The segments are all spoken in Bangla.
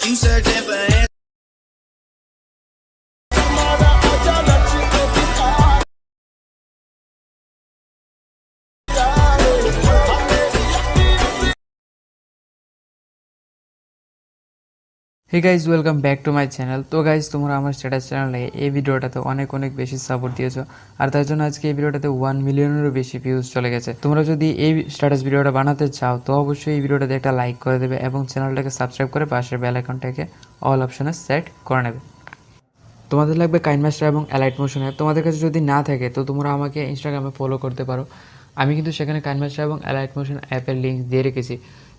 You searching for answers. Hey guys welcome back to my channel. तो गाइज तुम्हारा हमारे स्टेटास चैनल ये भिडियोटाते अनेक बेशी सपोर्ट दिएছো और तार जोन्नो आजके भिडियोटाते 1 मिलियनेरो बेशी ভিউজ चले गेছে। তোমরা যদি এই স্ট্যাটাস ভিডিওটা বানাতে চাও তো অবশ্যই এই ভিডিওটাতে একটা লাইক করে দেবে এবং চ্যানেলটাকে সাবস্ক্রাইব করে পাশের বেল আইকনটাকে অল অপশনে সেট করে নেবে। তোমাদের লাগবে কাইনমাস্টার এবং অ্যালাইট মোশন অ্যাপ। তোমাদের কাছে যদি না থাকে তো তোমরা আমাকে ইনস্টাগ্রামে ফলো করতে পারো। আমি কিন্তু সেখানে কাইনমাস্টার এবং অ্যালাইট মোশন অ্যাপের লিঙ্ক দিয়ে রেখেছি।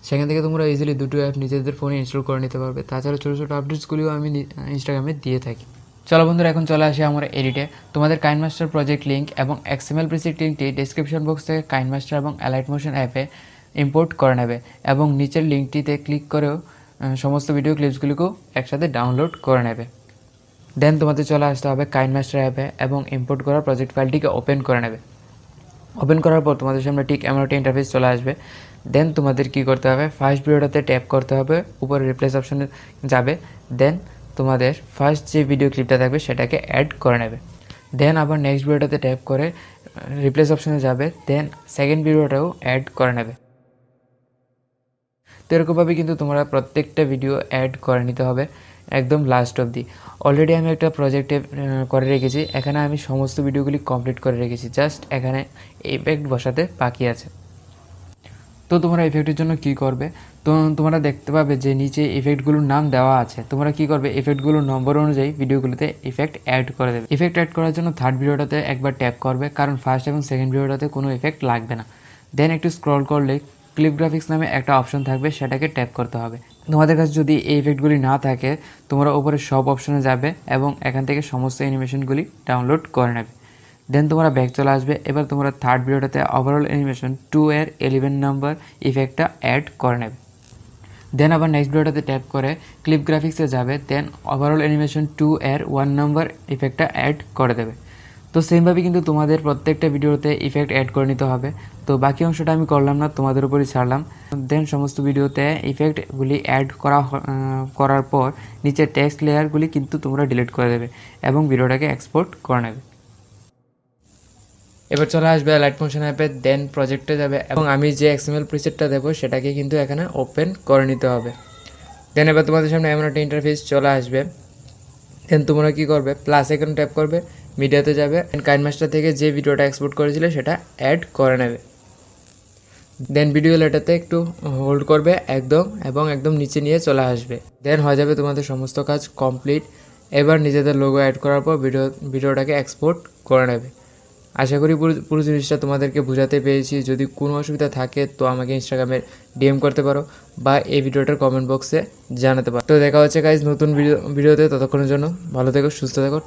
সেখান থেকে তোমরা ইজিলি দুটো অ্যাপ নিজেদের ফোনে ইনস্টল করে নিতে পারবে। তাছাড়া ছোটো ছোটো আপডেটসগুলিও আমি ইনস্টাগ্রামে দিয়ে থাকি। চলো বন্ধুরা এখন চলে আসি আমার এডিটে। তোমাদের কাইনমাস্টার প্রজেক্ট লিঙ্ক এবং XML প্রিসেট লিঙ্কটি ডেসক্রিপশন বক্স থেকে কাইনমাস্টার এবং অ্যালাইট মোশন অ্যাপে ইম্পোর্ট করে নেবে এবং নিচের লিঙ্কটিতে ক্লিক করেও সমস্ত ভিডিও ক্লিপসগুলিকেও একসাথে ডাউনলোড করে নেবে। দেন তোমাদের চলে আসতে হবে কাইনমাস্টার অ্যাপে এবং ইম্পোর্ট করা প্রজেক্ট ফাইলটিকে ওপেন করে নেবে। ওপেন করার পর তোমাদের সামনে ঠিক এমন একটা ইন্টারফেস চলে আসবে। দেন তোমাদের কী করতে হবে, ফার্স্ট ভিডিওটাতে ট্যাপ করতে হবে, উপরে রিপ্লেস অপশনে যাবে। দেন তোমাদের ফার্স্ট যে ভিডিও ক্লিপটা থাকবে সেটাকে অ্যাড করে নেবে। দেন আবার নেক্সট ভিডিওটাতে ট্যাপ করে রিপ্লেস অপশনে যাবে। দেন সেকেন্ড ভিডিওটাও অ্যাড করে নেবে। তো এরকমভাবে কিন্তু তোমরা প্রত্যেকটা ভিডিও অ্যাড করে নিতে হবে একদম লাস্ট অবধি। অলরেডি আমি একটা প্রজেক্টে করে রেখেছি, এখানে আমি সমস্ত ভিডিওগুলি কমপ্লিট করে রেখেছি, জাস্ট এখানে ইফেক্ট বসাতে বাকি আছে। তো তোমরা ইফেক্টের জন্য কি করবে, তো তোমরা দেখতে পাবে যে নিচে ইফেক্টগুলোর নাম দেওয়া আছে। তোমরা কি করবে, ইফেক্টগুলোর নম্বর অনুযায়ী ভিডিওগুলোতে ইফেক্ট অ্যাড করে দেবে। ইফেক্ট অ্যাড করার জন্য থার্ড ভিডিওটাতে একবার ট্যাপ করবে, কারণ ফার্স্ট এবং সেকেন্ড ভিডিওটাতে কোনো ইফেক্ট লাগবে না। দেন একটু স্ক্রল করলে ক্লিপ গ্রাফিক্স নামে একটা অপশন থাকবে, সেটাকে ট্যাপ করতে হবে। তোমাদের কাছে যদি এই ইফেক্টগুলি না থাকে তোমরা উপরে সব অপশনে যাবে এবং এখান থেকে সমস্ত অ্যানিমেশনগুলি ডাউনলোড করে নেবে। দেন তোমরা ব্যাক চলে আসবে। এবার তোমরা থার্ড ভিডিওটাতে ওভারঅল অ্যানিমেশন 2 এর 11 নম্বর ইফেক্টটা অ্যাড করে নেবে। দেন আবার নেক্সট ভিডিওটাতে ট্যাপ করে ক্লিপ গ্রাফিক্সে যাবে। দেন ওভারঅল অ্যানিমেশন 2 এর 1 নম্বর ইফেক্টটা অ্যাড করে দেবে। তো সেমভাবে কিন্তু তোমাদের প্রত্যেকটা ভিডিওতে ইফেক্ট অ্যাড করে নিতে হবে। তো বাকি অংশটা আমি করলাম না, তোমাদের উপরই ছাড়লাম। দেন সমস্ত ভিডিওতে ইফেক্টগুলি অ্যাড করার পর নিচের টেক্সট লেয়ারগুলি কিন্তু তোমরা ডিলিট করে দেবে এবং ভিডিওটাকে এক্সপোর্ট করে নেবে। এবার চলে আসবে লাইট মোশন অ্যাপে। দেন প্রজেক্টে যাবে এবং আমি যে XML প্রিসেটটা দেবো সেটাকে কিন্তু এখানে ওপেন করে নিতে হবে। দেন এবার তোমাদের সামনে এমন একটা ইন্টারফেস চলে আসবে। দেন তোমরা কী করবে, প্লাস আইকন ট্যাপ করবে, মিডিয়াতে যাবে, কাইনমাস্টার থেকে যে ভিডিওটা এক্সপোর্ট করেছিলে সেটা অ্যাড করে নেবে। দেন ভিডিও লেটাতে একটু হোল্ড করবে একদম এবং একদম নিচে নিয়ে চলে আসবে। দেন হয়ে যাবে তোমাদের সমস্ত কাজ কমপ্লিট। এবার নিজেদের লোগো অ্যাড করার পর ভিডিওটাকে এক্সপোর্ট করে নেবে। আশা করি পুরো জিনিসটা তোমাদেরকে বোঝাতে পেরেছি। যদি কোনো অসুবিধা থাকে তো আমাকে ইনস্টাগ্রামে DM করতে পারো বা এই ভিডিওটার কমেন্ট বক্সে জানাতে পারো। তো দেখা হচ্ছে গাইজ নতুন ভিডিওতে, ততক্ষণের জন্য ভালো থেকো, সুস্থ থেকো।